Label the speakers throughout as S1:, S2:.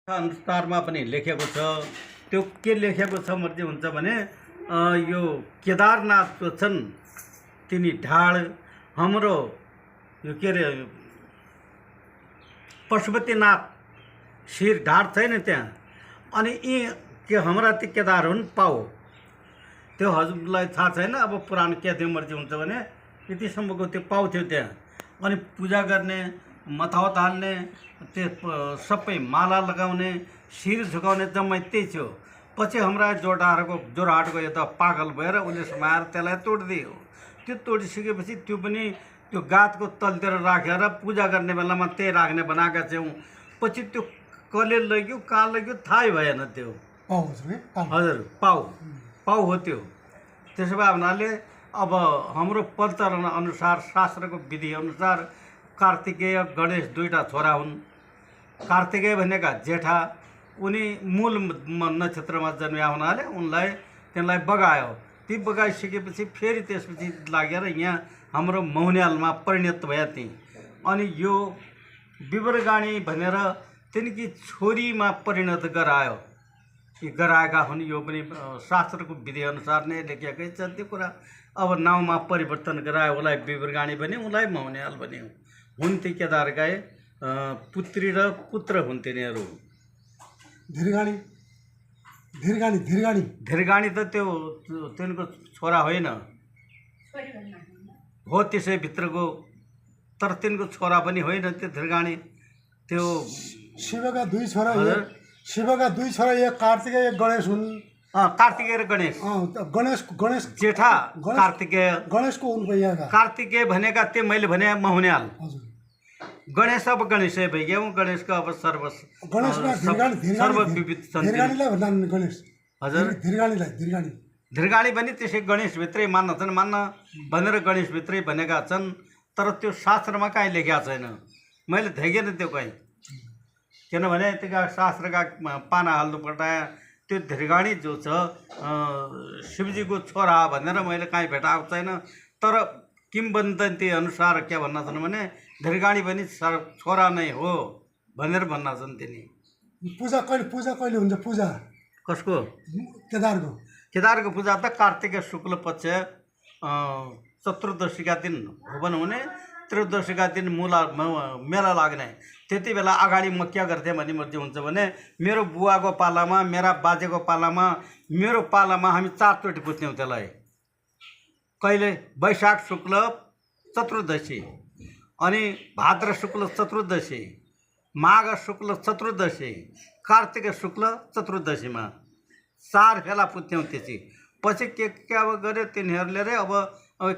S1: अनुसारमा पनि लेखेको छ। त्यो के लेखेको छ मध्ये हुन्छ भने यो केदारनाथ जो छन् तिनी ढाड हाम्रो यो के अरे पशुपतिनाथ शिर ढाड छैन त्यहाँ। अनि यी के हाम्रा ती केदार हुन् पाउ। त्यो हजुरलाई थाहा छैन। अब पुराण के थियो मर्जी हुन्छ भने यतिसम्मको त्यो पाउ थियो त्यहाँ। अनि पूजा गर्ने मथावत हाल्ने त्यो सबै माला लगाउने शिर झुकाउने जम्मै त्यही थियो। पछि हाम्रा जोरहाटको यता पागल भएर उसले समाएर त्यसलाई तोडिदियो। त्यो तोडिसकेपछि त्यो पनि त्यो गातको तलतिर राखेर पूजा गर्ने बेलामा त्यही राख्ने बनाएका छौँ। पछि त्यो कसले लग्यो कहाँ लग्यो थाहै भएन। त्यो हजुर पाउ हो त्यो। त्यसो भए हुनाले अब हाम्रो पन्तर अनुसार शास्त्रको विधि अनुसार कार्तिकेय गणेश दुईटा छोरा हुन्। कार्तिकेय भनेका जेठा उनी मूल नक्षत्रमा जन्मिया हुनाले उनलाई त्यसलाई बगायो। ती बगाइसकेपछि फेरि त्यसपछि लागेर यहाँ हाम्रो मौन्यालमा परिणत भए ती। अनि यो विवरगाणी भनेर तिनकी छोरीमा परिणत गरायो। यी गराएका हुन्। यो पनि शास्त्रको विधि अनुसार नै लेखेकै छ त्यो कुरा। अब नाउँमा परिवर्तन गरायो। उसलाई विवरगाणी भन्यो, उसलाई मौन्याल भन्यो। हुन् ती केदारका पुत्री र पुत्र हुन् तिनीहरू। धीरगाणी त त्यो तिनको छोरा होइन हो त्यसै भित्रको। तर तिनको छोरा पनि होइन त्यो धीरगाणी। त्यो
S2: शिवका दुई छोरा एक कार्तिकेय एक गणेश हुन्।
S1: कार्तिकेय र गणेश जेठा कार्तिकेय।
S2: गणेशको उनको यहाँ
S1: कार्तिकेय भनेका त्यो मैले भने मौन्याल। गणेश अब गणेशै भइगयौँ। गणेशको अब धीरगाणी पनि त्यसै गणेशभित्रै मान्दछन्। मान्न भनेर गणेशभित्रै भनेका छन्। तर त्यो शास्त्रमा कहीँ लेखेका छैन। मैले देखेन त्यो कहीँ। किनभने त्यहाँ शास्त्रका पाना हाल्नु पर्दा त्यो धीरगाणी जो छ शिवजीको छोरा भनेर मैले कहीँ भेटाएको छैन। तर किंवदन्ती अनुसार के भन्न छन् भने धीरगाणी पनि छोरा नै हो भनेर भन्न छन् तिनी।
S2: पूजा कहिले हुन्छ? पूजा
S1: कसको?
S2: केदारको
S1: पूजा त कार्तिक शुक्ल पक्ष चतुर्दशीका दिन हो भनौँ भने त्रयोदशीका दिन मेला लाग्ने। त्यति बेला अगाडि म के गर्थेँ भने मर्जी हुन्छ भने मेरो बुवाको पालामा, मेरा बाजेको पालामा, मेरो पालामा हामी 4 चोटि पुज्थ्यौँ त्यसलाई। कहिले वैशाख शुक्ल चतुर्दशी, अनि भाद्र शुक्ल चतुर्दशी, माघ शुक्ल चतुर्दशी, कार्तिक शुक्ल चतुर्दशीमा 4 फेला पुज्थ्यौँ त्यसै। पछि के अब गऱ्यो तिनीहरूले रे अब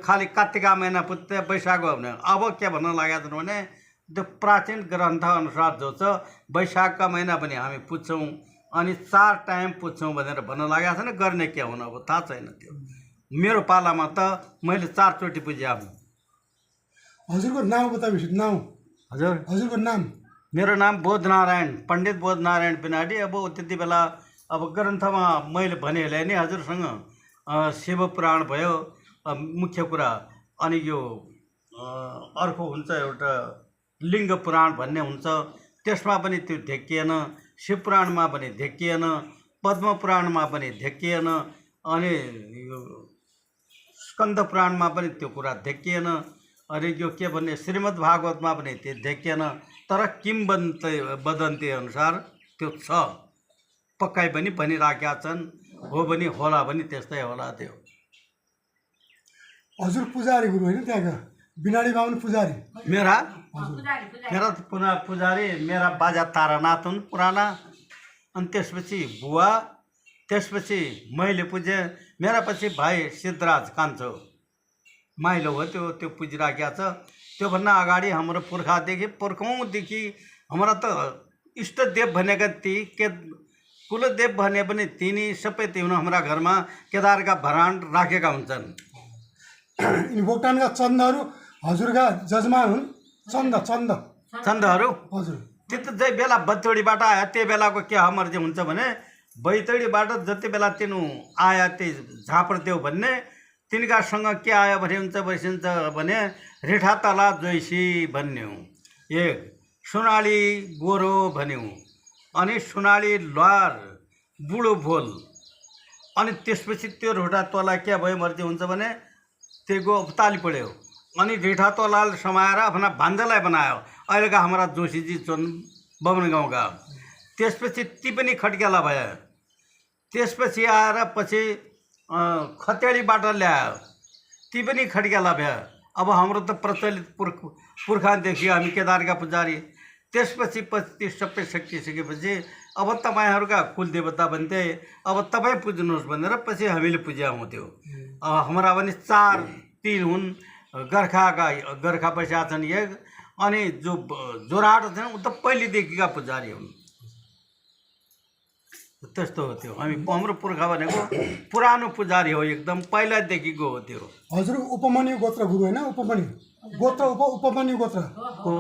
S1: खालि कार्तिक महिना पुज्थे वैशाख भने। अब के भन्न लागेका छन् भने त्यो प्राचीन ग्रन्थ अनुसार जो छ वैशाखका महिना पनि हामी पुज्छौँ अनि 4 टाइम पुज्छौँ भनेर भन्न लागेका छन्। गर्ने के हुन अब थाहा छैन। त्यो मेरो पालामा त मैले 4 चोटि पुजे।
S2: हजुरको नाम बताइपछि नाम। हजुरको नाम?
S1: मेरो नाम बोधनारायण, पण्डित बोधनारायण पिनाडी। अब त्यति बेला अब ग्रन्थमा मैले भनेलाई नि हजुरसँग शिवपुराण भयो मुख्य कुरा। अनि यो अर्को हुन्छ एउटा लिङ्ग पुराण भन्ने हुन्छ, त्यसमा पनि त्यो देखिएन। शिवपुराणमा पनि देखिएन, पद्म पुराणमा पनि देखिएन, अनि यो स्कन्द पुराणमा पनि त्यो कुरा देखिएन। अनि यो के भन्ने श्रीमद् भागवतमा पनि त्यो देखिएन। तर किंवदन्ती अनुसार त्यो छ। पक्कै पनि भनिराखेका छन्। हो पनि होला पनि त्यस्तै होला। त्यो
S2: हजुर पुजारी गुरु होइन त्यहाँका? बिनाडी बाहुन पुजारी
S1: मेरा पुजारी मेरा बाजा तारानाथ हुन् पुराना। अनि त्यसपछि बुवा, त्यसपछि मैले पुजेँ। मेरा पछि भाइ सिद्धराज कान्छो माइलो हो त्यो पुजिराखेका छ। त्योभन्दा अगाडि हाम्रो पुर्खौँदेखि हाम्रा त इष्टदेव भनेका ती के कुलदेव भने पनि तिनी सबै त्यो हाम्रा घरमा केदारका भराण राखेका हुन्छन्।
S2: भोक्टानका चन्दहरू हजुरका जजमान हुन्।
S1: चन्दहरू
S2: हजुर
S1: त्यो त जै बेला बैतडीबाट आयो त्यही बेलाको के मर्जी हुन्छ भने बैतडीबाट जति बेला तिनी आया त्यही झापरदेव भन्ने तिनकासँग के आयो भने हुन्छ भने रिठातला जोइसी भन्ने एक सोनाली गोरो भन्यौँ। अनि सुनाली ल्वार बुढो भोल अनि त्यसपछि त्यो ढोटा तोला के भयो मर्ती हुन्छ भने त्यो ताली पड्यो अनि ढिठा तोलाले समाएर आफ्ना भान्जालाई बनायो अहिलेका हाम्रा जोशीजी छन् बमन गाउँका त्यसपछि ती पनि खड्क्याला भयो त्यसपछि आएर पछि खतेडीबाट ल्यायो ती पनि खड्क्याला भयो अब हाम्रो त प्रचलित पुर्खादेखि हामी केदारका पुजारी त्यसपछि ती सबै सकिसकेपछि अब तपाईँहरूका कुलदेवता भन्थे अब तपाईँ पुज्नुहोस् भनेर पछि हामीले पूजा हुन्थ्यो हाम्रा पनि 4-3 हुन् गोर्खा बसेका छन् एक अनि जो जोरहाट छन् ऊ त पहिलेदेखिका पुजारी हुन् त्यस्तो हो त्यो हामी हाम्रो पुर्खा भनेको पुरानो पुजारी हो एकदम पहिलादेखिको हो त्यो
S2: हजुर उपमन्यु गोत्र गुरु होइन उपमन्यु गोत्र उपमन्यु गोत्र
S1: हो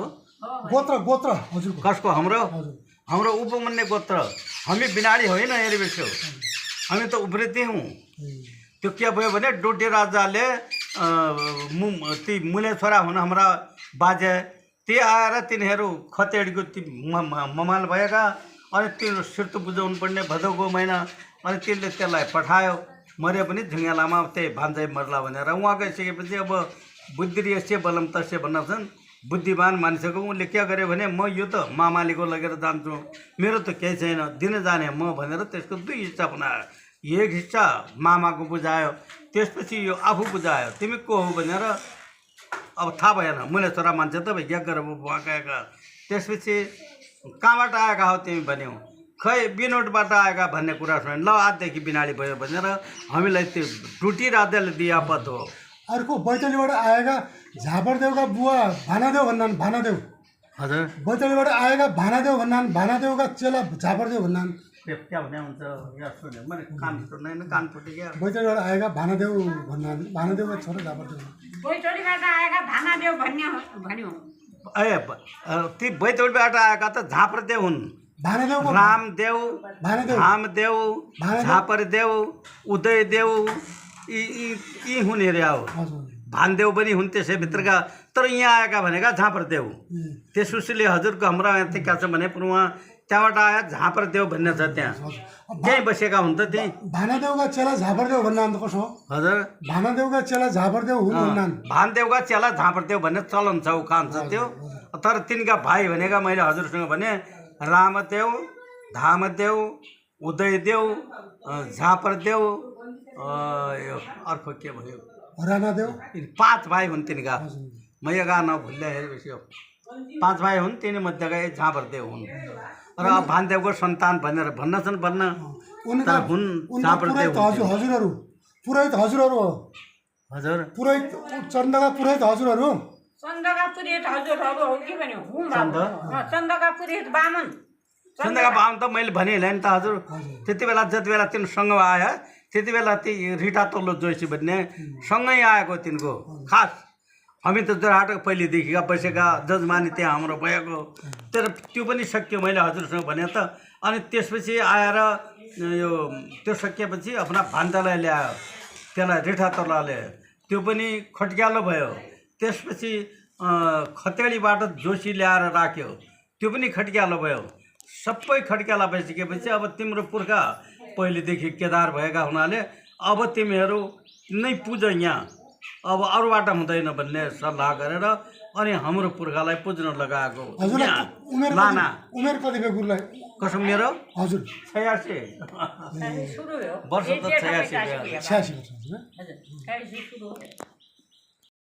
S2: गोत्र हजुर
S1: कसको हाम्रो उपमन्यु गोत्र हामी बिनाडी होइन हेरी बेसो हामी त उब्रेती हौँ त्यो के भयो भने डोटे राजाले ती मुले छोरा हुन् हाम्रा बाजे ती आएर तिनीहरू खतेडीको ती ममाल भएका अनि त्यो सिर्तो बुझाउनु पर्ने भदौको महिना अनि त्यसले त्यसलाई पठायो मरे पनि झुङ्गेलामा त्यही भान्जै मर्ला भनेर उहाँ गइसकेपछि अब बुद्धि यसे बलम तस्य भन्दछन् बुद्धिमान मान्छेको उसले के गर्यो भने म यो त मामालीको लगेर जान्छु मेरो त केही छैन दिन जाने म भनेर त्यसको 2 हिस्सा बनायो एक हिस्सा मामाको बुझायो त्यसपछि यो आफू बुझायो तिमी को हो भनेर अब थाहा भएन मैले छोरा मान्छे त भाइ क्या गरेर बुवा गएका त्यसपछि कहाँबाट आएका हो तिमी भन्यौ खै बिनोटबाट आएका भन्ने कुरा सुन्यो ल आजदेखि बिनाडी भयो भनेर हामीलाई त्यो टुटी राजाले दियापत हो
S2: अर्को बैतडीबाट आएका झापरदेवका बुवा भानादेव भन्नान् भानादेव
S1: हजुर
S2: बैतडीबाट आएका भानादेव भन्नान् भानादेवका चेला झापरदेव भन्नान्
S1: क्या हुने हुन्छ या सुन्यो मैले कान सुन्दैन कान फुटे क्या
S2: बैतडीबाट आएका भानादेव भन्नान् भानादेवका छोरा झापरदेव
S3: बैतडीबाट आएका भानादेव भन्यो
S1: ए ती बैतडीबाट आएका त झापरदेव हुन्
S2: भानादेव
S1: रामदेव धामदेव झापरदेव उदयदेव यी हुन् अरे हो भानदेव पनि हुन् त्यसैभित्रका तर यहाँ आएका भनेका झापरदेव त्यसुसीले हजुरको हाम्रो यहाँ क्या छ भने उहाँ त्यहाँबाट आए झापरदेव भन्ने छ त्यहाँ त्यहीँ बसेका हुन् त त्यहीँ
S2: भानादेवका चेला झापरदेव भन्नान् त कसो
S1: हजुर
S2: भानादेवका चेला झापरदेव हुन् भन्नान्
S1: भानदेवका चेला झापरदेव भन्ने चलन छ उखान छ त्यो तर तिनका भाइ भनेका मैले हजुरसँग भने रामदेव धामदेव उदयदेव झापरदेव अर्को के भयो
S2: राणादेव
S1: 5 भाइ हुन् तिनका म एगा नभुल्दा हेरेपछि 5 भाइ हुन् तिनी मध्येका एक झापरदेव हुन् र भानदेवको सन्तान भनेर भन्दछन् भन्न तर हुन् झापरदेव
S2: हजुरहरू पुरोहित हजुरहरू हो
S1: हजुर
S2: पुरोहित चन्दका पुरोहित हजुरहरू
S3: चन्दका पुरोहित हजुरहरू हो कि भन्यो चन्दका पुरोहित बामन
S1: चन्दका बामन त मैले भनिहालेँ नि त हजुर त्यति बेला जति बेला तिनीसँग आयो त्यति बेला ती रिटा तल्लो जोशी भन्ने सँगै आएको तिनको खास हामी त जोरहाटको पहिलेदेखिका बसेका जजमानी त्यहाँ हाम्रो भएको तर त्यो पनि सक्यो मैले हजुरसँग भने त अनि त्यसपछि आएर यो त्यो सकिएपछि आफ्ना भान्जालाई ल्यायो त्यसलाई रिठा तल्लाले त्यो पनि खट्क्यालो भयो त्यसपछि खतेडीबाट जोशी ल्याएर राख्यो त्यो पनि खट्क्यालो भयो सबै खट्क्याला भइसकेपछि अब तिम्रो पुर्खा पहिलेदेखि केदार भएका हुनाले अब तिमीहरू नै पुज यहाँ अब अरूबाट हुँदैन भन्ने सल्लाह गरेर अनि हाम्रो पुर्खालाई पुज्न लगाएको लाना
S2: उमेर कति भयो गुरुलाई
S1: कसम मेरो
S2: हजुर
S1: 86 वर्ष त 86
S2: 86 वर्ष
S3: हजुर